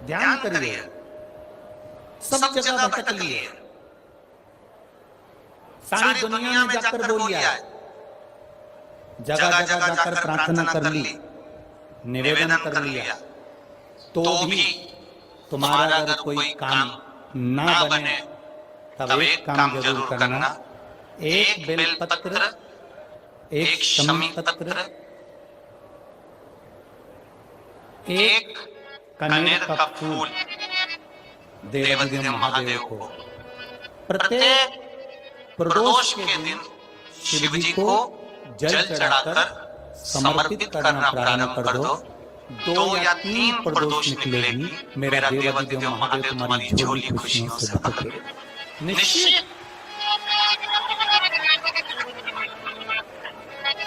ध्यान करिए, सब जगह भटक लिए, सारी दुनिया में जाकर बोलिए, जगह जगह जाकर प्रार्थना कर ली, निवेदन कर लिया, तो भी तुम्हारा अगर कोई काम ना बने तब एक काम जरूर करना, एक बेलपत्र, एक शमी पत्र, एक कनेर का फूल देवाधिदेव महादेव को प्रत्येक प्रदोष के दिन शिव जी को जल चढ़ाकर समर्पित करना प्रारंभ कर दो। 2 या 3 प्रदोष निकलेगी, मेरा देवाधिदेव महादेव तुम्हारी झोली खुशियों से भरेंगे निश्चित।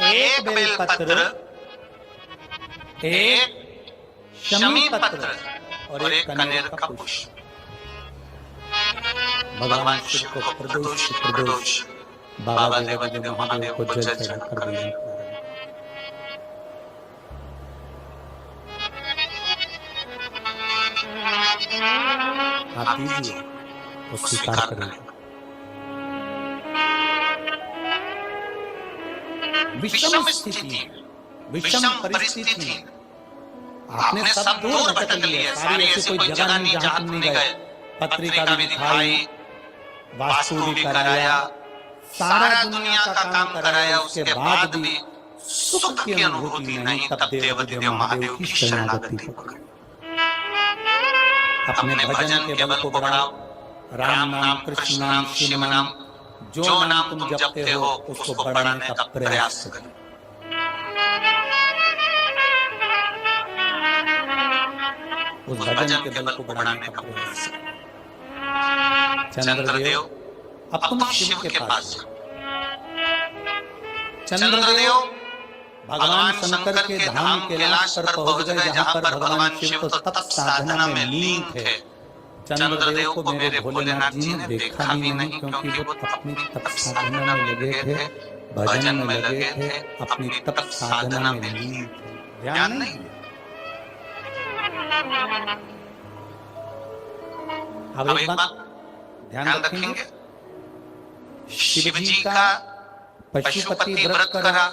एक बेलपत्र, एक शमी पत्र और एक कनेर का पुष्प भगवान शिव को प्रदोष प्रदोष बाबा देवाधिदेव महादेव को जल चढ़ाकर देना। आप दीजिए, वो स्वीकार करेंगे। विषम स्थिति, विषम परिस्थिति, आपने सब दूर भटक लिए, सारी ऐसी कोई जगह नहीं जहां तुम नहीं गए। पत्रिका भी दिखाई, वास्तु भी कराया, सारा दुनिया का काम कराया, उसके बाद भी सुख की अनुभूति नहीं। तब देवाधिदेव महादेव की शरणागति पकड़ो, अपने भजन के बल को बढ़ाओ। राम नाम, कृष्ण नाम, शिव नाम, जो नाम तुम जपते हो उसको बढ़ाने का प्रयास करो। उस भजन के बल को बढ़ाने का प्रयास। चंद्रदेव, अब तुम शिव के पास जाओ। चंद्रदेव भगवान शंकर के धाम कैलाश पर पहुंच गए, जहां पर भगवान शिव तो तप साधना में लीन थे। चंद्रदेव को मेरे भोलेनाथ जी ने देखा भी नहीं, क्योंकि वो अपनी तप साधना में लगे थे, भजन में लगे थे, अपनी तप साधना में लीन थे, ध्यान नहीं दिया। अब एक बात ध्यान रखेंगे, शिव जी का पशुपति व्रत करा,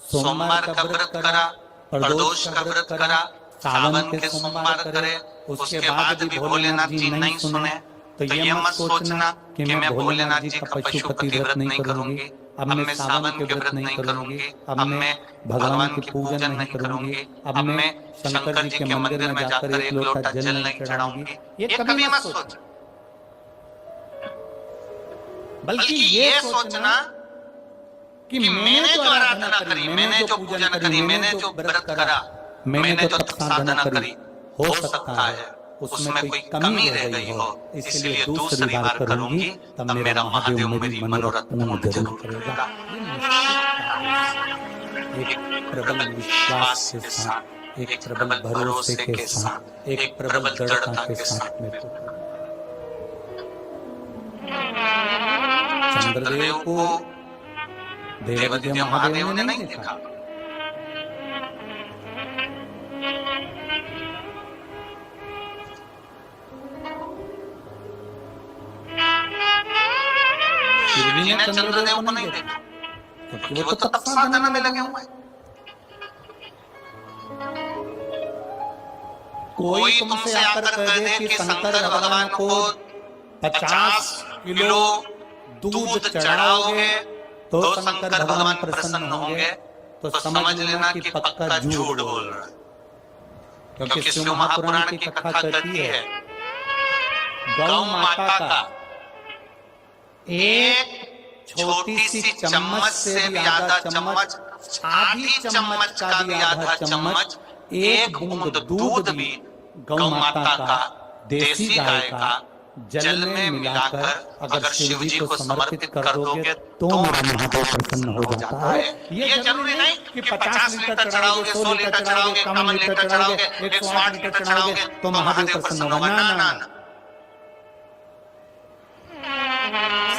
सोमवार का व्रत करा, प्रदोष का व्रत करा, सावन के सोमवार करे, उसके बाद भी भोलेनाथ जी नहीं सुने तो ये मत सोचना कि मैं भोलेनाथ जी का पशुपति व्रत नहीं करूंगी, अब मैं सावन के व्रत नहीं करूंगी, अब मैं भगवान की पूजन नहीं करूंगी, अब मैं शंकर जी के मंदिर में जाकर 1 लोटा जल नहीं चढ़ाऊंगी। ये कभी मत सोच, बल्कि ये सोचना कि मैंने जो आराधना करी, मैंने जो पूजन करी, मैंने जो व्रत करा, मैंने जो तप साधना करी, हो सकता है उसमें कोई कमी रह गई हो, इसलिए दूसरी बार करूंगी, तब मेरा महादेव मेरी मनोरथ पूर्ण जरूर करेगा। एक प्रबल विश्वास के साथ, एक प्रबल भरोसे के साथ, एक प्रबल दृढ़ता के साथ में तो चंद्रदेव को देवाधिदेव महादेव ने नहीं देखा। शिव जी ने चंद्रदेव को नहीं देखा, क्योंकि वो तो तप साधना में लगे हुए हैं। कोई तुमसे आकर कह दे कि शंकर भगवान को 50 किलो दूध चढ़ाओगे तो शंकर भगवान प्रसन्न होंगे, तो समझ लेना कि पक्का झूठ बोल रहा है। क्योंकि शिव महापुराण की कथा कहती है, गौ माता का एक छोटी सी चम्मच से भी आधा चम्मच, आधी चम्मच का भी आधा चम्मच, एक बूंद दूध भी गौ माता का, देसी गाय का जल में मिलाकर अगर शिव जी को समर्पित कर दोगे तो मेरा महादेव प्रसन्न हो जाता है। ये जरूरी नहीं कि 50 लीटर चढ़ाओगे, 100 लीटर चढ़ाओगे, कम लीटर चढ़ाओगे, 108 लीटर चढ़ाओगे तो महादेव प्रसन्न होगा। ना ना,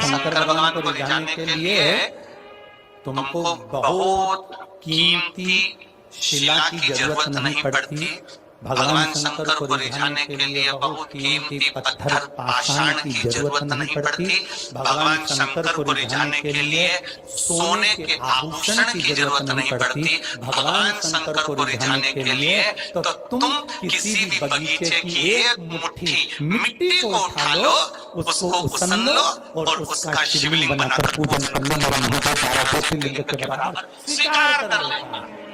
शंकर भगवान को रिझाने के लिए तुमको बहुत कीमती शिला की जरूरत नहीं पड़ती, भगवान शंकर को रिझाने के लिए बहुत कीमती पत्थर पाषाण की जरूरत नहीं पड़ती। भगवान शंकर को रिझाने के लिए सोने के आभूषण की जरूरत नहीं पड़ती। भगवान शंकर को रिझाने के लिए तो तुम किसी भी बगीचे की एक मुट्ठी मिट्टी को उठा लो, उसको उसन लो और उसका शिवलिंग बनाकर पूजन करने वाला स्वीकार कर लो।